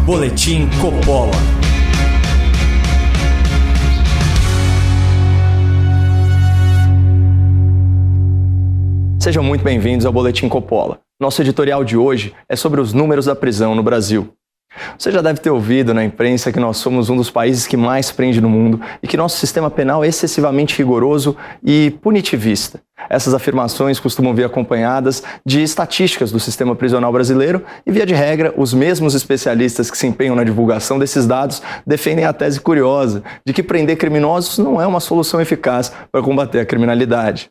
Boletim Coppola. Sejam muito bem-vindos ao Boletim Coppola. Nosso editorial de hoje é sobre os números da prisão no Brasil. Você já deve ter ouvido na imprensa que nós somos um dos países que mais prende no mundo e que nosso sistema penal é excessivamente rigoroso e punitivista. Essas afirmações costumam vir acompanhadas de estatísticas do sistema prisional brasileiro e, via de regra, os mesmos especialistas que se empenham na divulgação desses dados defendem a tese curiosa de que prender criminosos não é uma solução eficaz para combater a criminalidade.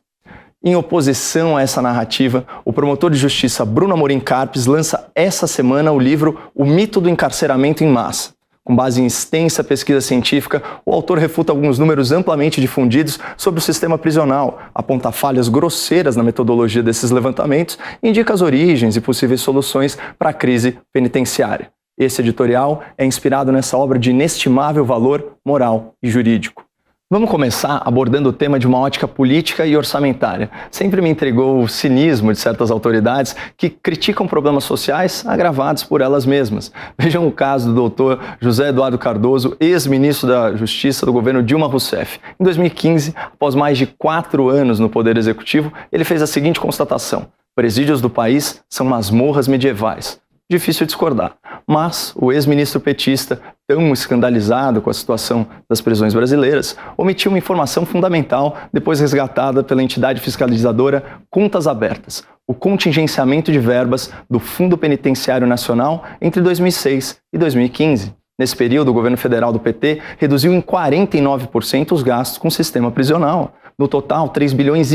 Em oposição a essa narrativa, o promotor de justiça Bruno Amorim Carpes lança essa semana o livro O Mito do Encarceramento em Massa. Com base em extensa pesquisa científica, o autor refuta alguns números amplamente difundidos sobre o sistema prisional, aponta falhas grosseiras na metodologia desses levantamentos e indica as origens e possíveis soluções para a crise penitenciária. Esse editorial é inspirado nessa obra de inestimável valor moral e jurídico. Vamos começar abordando o tema de uma ótica política e orçamentária. Sempre me intrigou o cinismo de certas autoridades que criticam problemas sociais agravados por elas mesmas. Vejam o caso do doutor José Eduardo Cardoso, ex-ministro da Justiça do governo Dilma Rousseff. Em 2015, após mais de 4 anos no Poder Executivo, ele fez a seguinte constatação: presídios do país são masmorras medievais. Difícil discordar, mas o ex-ministro petista, tão escandalizado com a situação das prisões brasileiras, omitiu uma informação fundamental depois resgatada pela entidade fiscalizadora Contas Abertas: o contingenciamento de verbas do Fundo Penitenciário Nacional entre 2006 e 2015. Nesse período, o governo federal do PT reduziu em 49% os gastos com o sistema prisional. No total, 3,5 bilhões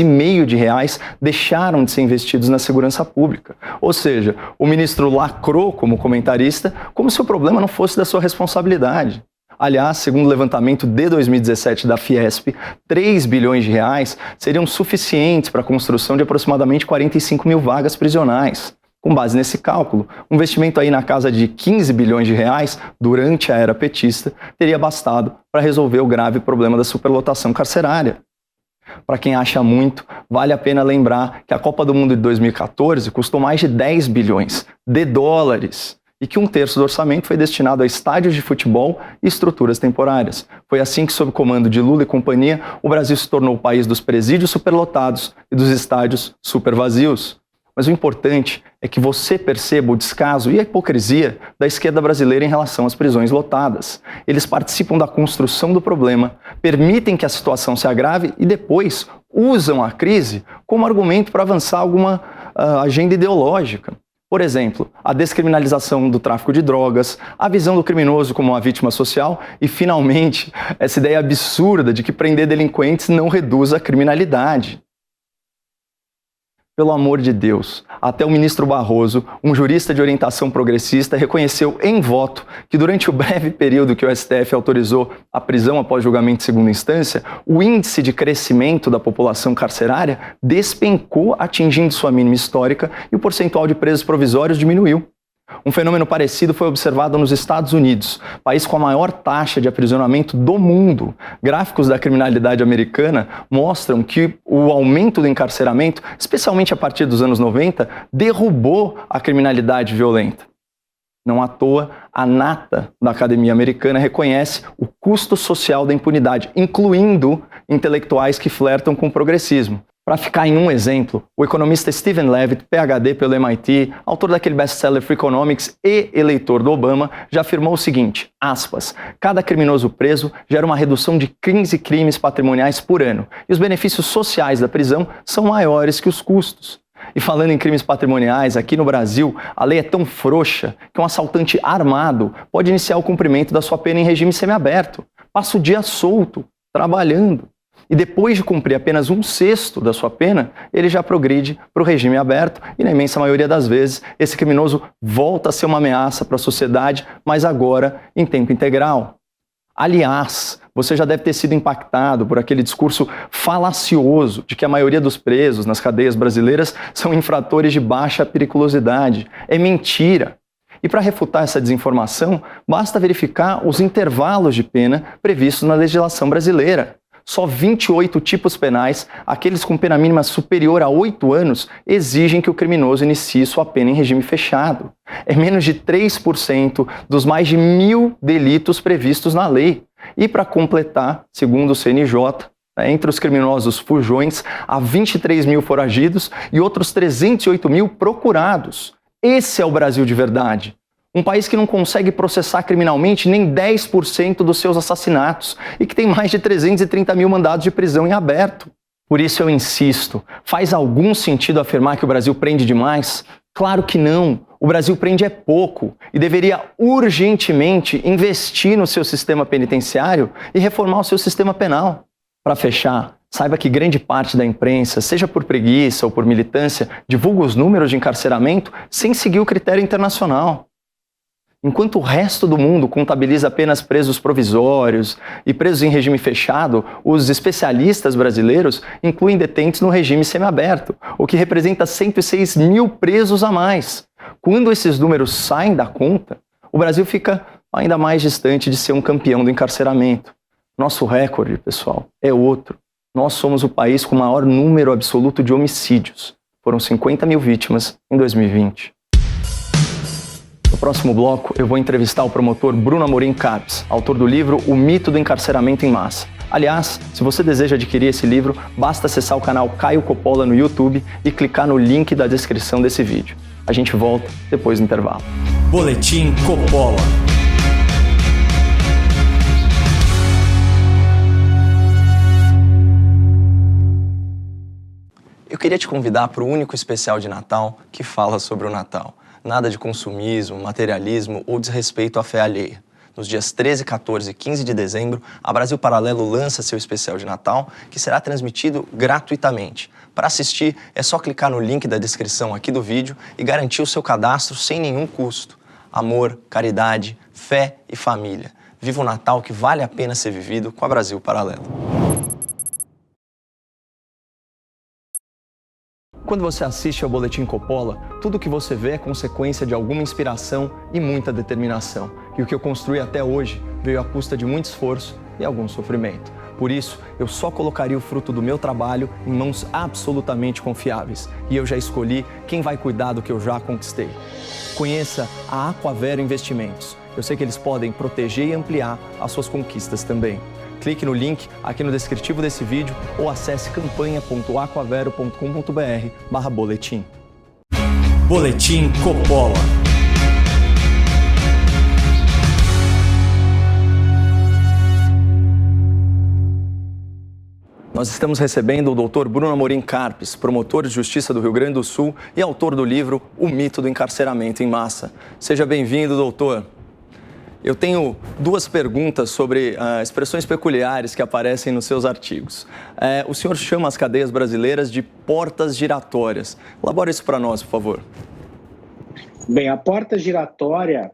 de reais deixaram de ser investidos na segurança pública. Ou seja, o ministro lacrou como comentarista como se o problema não fosse da sua responsabilidade. Aliás, segundo o levantamento de 2017 da Fiesp, 3 bilhões de reais seriam suficientes para a construção de aproximadamente 45 mil vagas prisionais. Com base nesse cálculo, um investimento aí na casa de 15 bilhões de reais durante a era petista teria bastado para resolver o grave problema da superlotação carcerária. Para quem acha muito, vale a pena lembrar que a Copa do Mundo de 2014 custou mais de 10 bilhões de dólares e que 1/3 do orçamento foi destinado a estádios de futebol e estruturas temporárias. Foi assim que, sob o comando de Lula e companhia, o Brasil se tornou o país dos presídios superlotados e dos estádios supervazios. Mas o importante é que você perceba o descaso e a hipocrisia da esquerda brasileira em relação às prisões lotadas. Eles participam da construção do problema, permitem que a situação se agrave e depois usam a crise como argumento para avançar alguma agenda ideológica. Por exemplo, a descriminalização do tráfico de drogas, a visão do criminoso como uma vítima social e, finalmente, essa ideia absurda de que prender delinquentes não reduz a criminalidade. Pelo amor de Deus, até o ministro Barroso, um jurista de orientação progressista, reconheceu em voto que durante o breve período que o STF autorizou a prisão após julgamento de segunda instância, o índice de crescimento da população carcerária despencou, atingindo sua mínima histórica, e o percentual de presos provisórios diminuiu. Um fenômeno parecido foi observado nos Estados Unidos, país com a maior taxa de aprisionamento do mundo. Gráficos da criminalidade americana mostram que o aumento do encarceramento, especialmente a partir dos anos 90, derrubou a criminalidade violenta. Não à toa, a nata da academia americana reconhece o custo social da impunidade, incluindo intelectuais que flertam com o progressismo. Para ficar em um exemplo, o economista Steven Levitt, PhD pelo MIT, autor daquele best-seller Freakonomics e eleitor do Obama, já afirmou o seguinte, aspas, cada criminoso preso gera uma redução de 15 crimes patrimoniais por ano, e os benefícios sociais da prisão são maiores que os custos. E falando em crimes patrimoniais, aqui no Brasil, a lei é tão frouxa que um assaltante armado pode iniciar o cumprimento da sua pena em regime semiaberto, passa o dia solto, trabalhando. E depois de cumprir apenas 1/6 da sua pena, ele já progride para o regime aberto e, na imensa maioria das vezes, esse criminoso volta a ser uma ameaça para a sociedade, mas agora em tempo integral. Aliás, você já deve ter sido impactado por aquele discurso falacioso de que a maioria dos presos nas cadeias brasileiras são infratores de baixa periculosidade. É mentira. E para refutar essa desinformação, basta verificar os intervalos de pena previstos na legislação brasileira. só 28 tipos penais, aqueles com pena mínima superior a 8 anos, exigem que o criminoso inicie sua pena em regime fechado. É menos de 3% dos mais de 1.000 delitos previstos na lei. E para completar, segundo o CNJ, entre os criminosos fujões, há 23 mil foragidos e outros 308 mil procurados. Esse é o Brasil de verdade. Um país que não consegue processar criminalmente nem 10% dos seus assassinatos e que tem mais de 330 mil mandados de prisão em aberto. Por isso eu insisto, faz algum sentido afirmar que o Brasil prende demais? Claro que não. O Brasil prende é pouco e deveria urgentemente investir no seu sistema penitenciário e reformar o seu sistema penal. Para fechar, saiba que grande parte da imprensa, seja por preguiça ou por militância, divulga os números de encarceramento sem seguir o critério internacional. Enquanto o resto do mundo contabiliza apenas presos provisórios e presos em regime fechado, os especialistas brasileiros incluem detentos no regime semiaberto, o que representa 106 mil presos a mais. Quando esses números saem da conta, o Brasil fica ainda mais distante de ser um campeão do encarceramento. Nosso recorde, pessoal, é outro. Nós somos o país com o maior número absoluto de homicídios. Foram 50 mil vítimas em 2020. No próximo bloco, eu vou entrevistar o promotor Bruno Amorim Carpes, autor do livro O Mito do Encarceramento em Massa. Aliás, se você deseja adquirir esse livro, basta acessar o canal Caio Coppola no YouTube e clicar no link da descrição desse vídeo. A gente volta depois do intervalo. Boletim Coppola. Eu queria te convidar para o único especial de Natal que fala sobre o Natal. Nada de consumismo, materialismo ou desrespeito à fé alheia. Nos dias 13, 14 e 15 de dezembro, a Brasil Paralelo lança seu especial de Natal, que será transmitido gratuitamente. Para assistir, é só clicar no link da descrição aqui do vídeo e garantir o seu cadastro sem nenhum custo. Amor, caridade, fé e família. Viva o Natal que vale a pena ser vivido com a Brasil Paralelo. Quando você assiste ao Boletim Coppola, tudo que você vê é consequência de alguma inspiração e muita determinação. E o que eu construí até hoje veio à custa de muito esforço e algum sofrimento. Por isso, eu só colocaria o fruto do meu trabalho em mãos absolutamente confiáveis. E eu já escolhi quem vai cuidar do que eu já conquistei. Conheça a Aquavero Investimentos. Eu sei que eles podem proteger e ampliar as suas conquistas também. Clique no link aqui no descritivo desse vídeo ou acesse campanha.aquavero.com.br/boletim. Boletim Coppola. Nós estamos recebendo o Dr. Bruno Amorim Carpes, promotor de Justiça do Rio Grande do Sul e autor do livro O Mito do Encarceramento em Massa. Seja bem-vindo, doutor. Eu tenho duas perguntas sobre expressões peculiares que aparecem nos seus artigos. O senhor chama as cadeias brasileiras de portas giratórias. Elabora isso para nós, por favor. Bem, a porta giratória,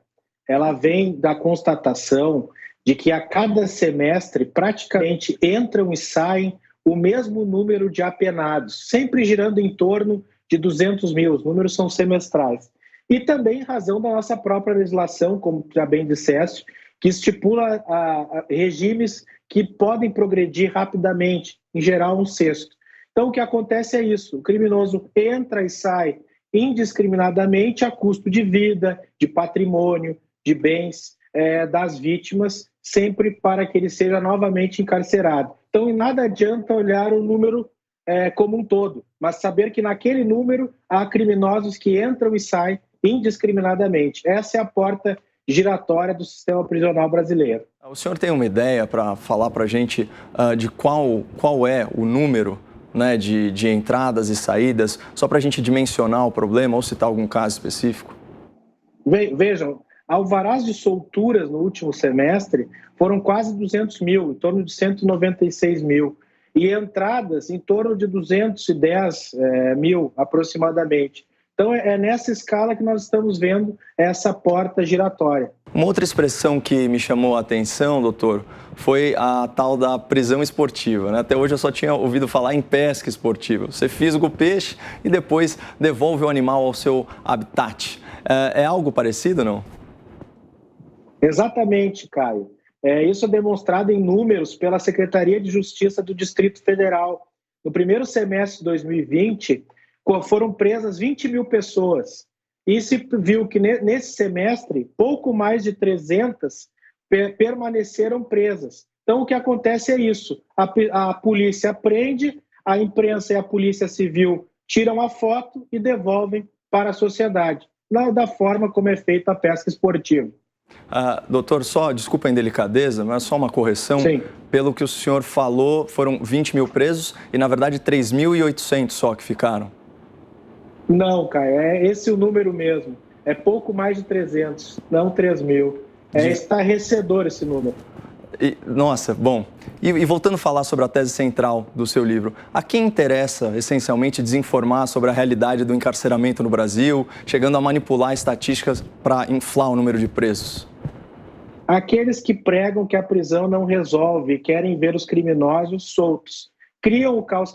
ela vem da constatação de que a cada semestre praticamente entram e saem o mesmo número de apenados, sempre girando em torno de 200 mil. Os números são semestrais. E também em razão da nossa própria legislação, como já bem disseste, que estipula regimes que podem progredir rapidamente, em geral um sexto. Então o que acontece é isso, o criminoso entra e sai indiscriminadamente a custo de vida, de patrimônio, de bens das vítimas, sempre para que ele seja novamente encarcerado. Então nada adianta olhar o número como um todo, mas saber que naquele número há criminosos que entram e saem indiscriminadamente. Essa é a porta giratória do sistema prisional brasileiro. O senhor tem uma ideia para falar para a gente de qual é o número, né, de entradas e saídas, só para a gente dimensionar o problema ou citar algum caso específico? Vejam, alvarás de solturas no último semestre foram quase 200 mil, em torno de 196 mil, e entradas em torno de 210 mil aproximadamente. Então é nessa escala que nós estamos vendo essa porta giratória. Uma outra expressão que me chamou a atenção, doutor, foi a tal da prisão esportiva, né? Até hoje eu só tinha ouvido falar em pesca esportiva. Você fisga o peixe e depois devolve o animal ao seu habitat. É algo parecido, não? Exatamente, Caio. Isso é demonstrado em números pela Secretaria de Justiça do Distrito Federal. No primeiro semestre de 2020, foram presas 20 mil pessoas. E se viu que nesse semestre, pouco mais de 300 permaneceram presas. Então, o que acontece é isso. A polícia prende, a imprensa e a polícia civil tiram a foto e devolvem para a sociedade, da forma como é feita a pesca esportiva. Doutor, desculpa a indelicadeza, mas só uma correção. Sim. Pelo que o senhor falou, foram 20 mil presos e, na verdade, 3.800 só que ficaram. Não, Caio, é esse o número mesmo. É pouco mais de 300, não 3 mil. É estarrecedor esse número. Nossa, bom. E voltando a falar sobre a tese central do seu livro, a quem interessa, essencialmente, desinformar sobre a realidade do encarceramento no Brasil, chegando a manipular estatísticas para inflar o número de presos? Aqueles que pregam que a prisão não resolve e querem ver os criminosos soltos. Criam o caos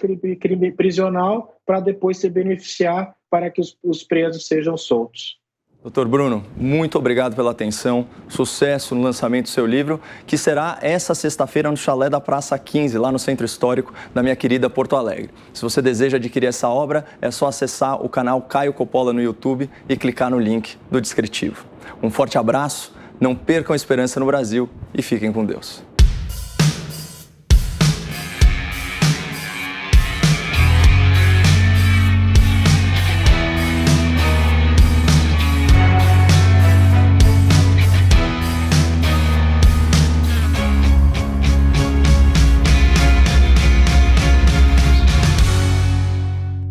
prisional para depois se beneficiar para que os presos sejam soltos. Doutor Bruno, muito obrigado pela atenção, sucesso no lançamento do seu livro, que será essa sexta-feira no Chalé da Praça 15, lá no Centro Histórico da minha querida Porto Alegre. Se você deseja adquirir essa obra, é só acessar o canal Caio Coppola no YouTube e clicar no link do descritivo. Um forte abraço, não percam a esperança no Brasil e fiquem com Deus.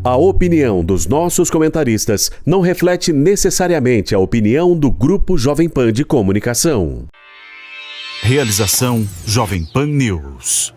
A opinião dos nossos comentaristas não reflete necessariamente a opinião do Grupo Jovem Pan de Comunicação. Realização Jovem Pan News.